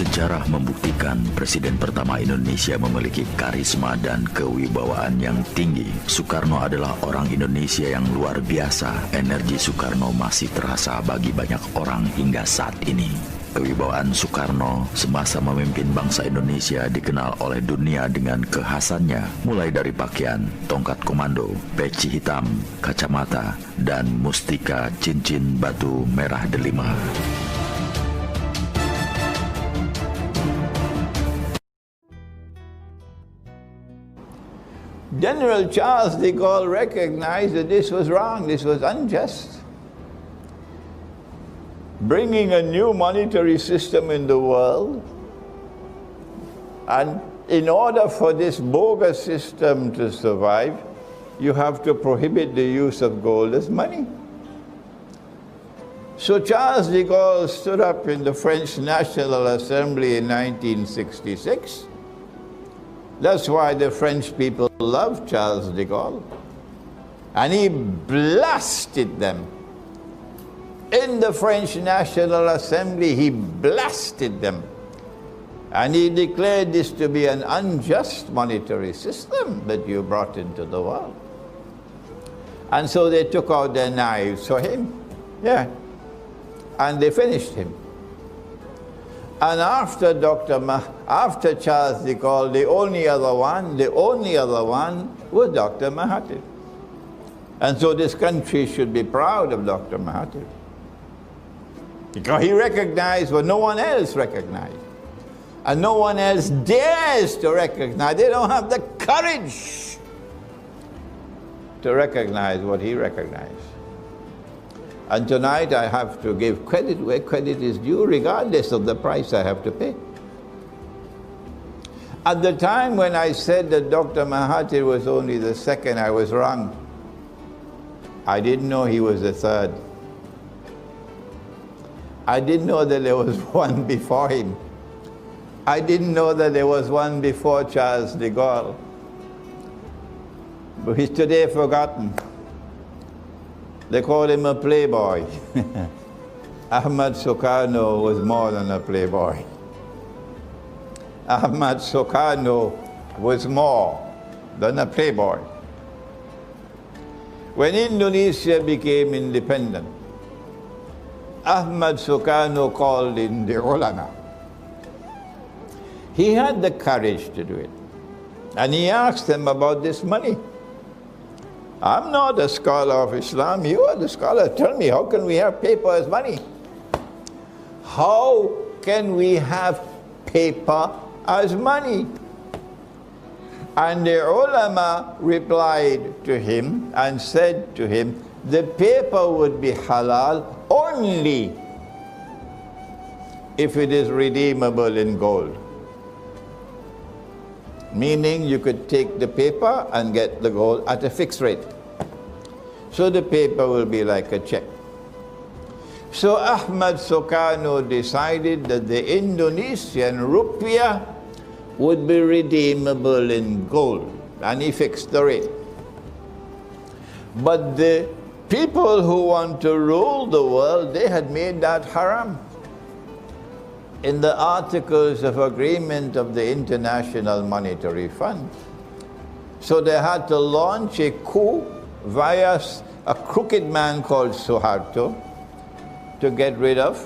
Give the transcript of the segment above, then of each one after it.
Sejarah membuktikan Presiden pertama Indonesia memiliki karisma dan kewibawaan yang tinggi. Soekarno adalah orang Indonesia yang luar biasa. Energi Soekarno masih terasa bagi banyak orang hingga saat ini. Kewibawaan Soekarno semasa memimpin bangsa Indonesia dikenal oleh dunia dengan kekhasannya, mulai dari pakaian, tongkat komando, peci hitam, kacamata, dan mustika cincin batu merah delima. General Charles de Gaulle recognized that this was wrong, this was unjust. Bringing a new monetary system in the world, and in order for this bogus system to survive, you have to prohibit the use of gold as money. So Charles de Gaulle stood up in the French National Assembly in 1966. That's why the French people loved Charles de Gaulle. And he blasted them. In the French National Assembly, he blasted them. And he declared this to be an unjust monetary system that you brought into the world. And so they took out their knives for him. Yeah. And they finished him. And after after Charles de Gaulle, the only other one was Dr. Mahathir. And so this country should be proud of Dr. Mahathir, because he recognized what no one else recognized. And no one else dares to recognize. They don't have the courage to recognize what he recognized. And tonight I have to give credit where credit is due, regardless of the price I have to pay. At the time when I said that Dr. Mahathir was only the second, I was wrong. I didn't know he was the third. I didn't know that there was one before him. I didn't know that there was one before Charles de Gaulle. But he's today forgotten. They call him a playboy. Ahmad Sukarno was more than a playboy. Ahmad Sukarno was more than a playboy. When Indonesia became independent, Ahmad Sukarno called in the ulama. He had the courage to do it. And he asked them about this money. I'm not a scholar of Islam, you are the scholar. Tell me, how can we have paper as money? How can we have paper as money? And the ulama replied to him and said to him, the paper would be halal only if it is redeemable in gold. Meaning you could take the paper and get the gold at a fixed rate. So the paper will be like a check. So Ahmad Sukarno decided that the Indonesian rupiah would be redeemable in gold, and he fixed the rate. But the people who want to rule the world, they had made that haram. In the Articles of Agreement of the International Monetary Fund. So they had to launch a coup via a crooked man called Suharto to get rid of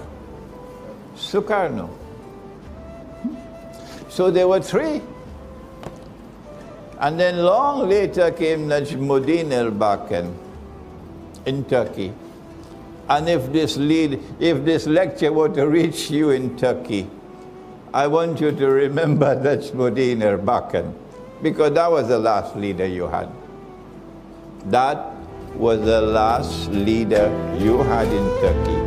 Sukarno. So there were three. And then long later came Najmuddin al-Bakan in Turkey. And if this lecture were to reach you in Turkey, I want you to remember Najmuddin al-Bakan, because that was the last leader you had. That was the last leader you had in Turkey.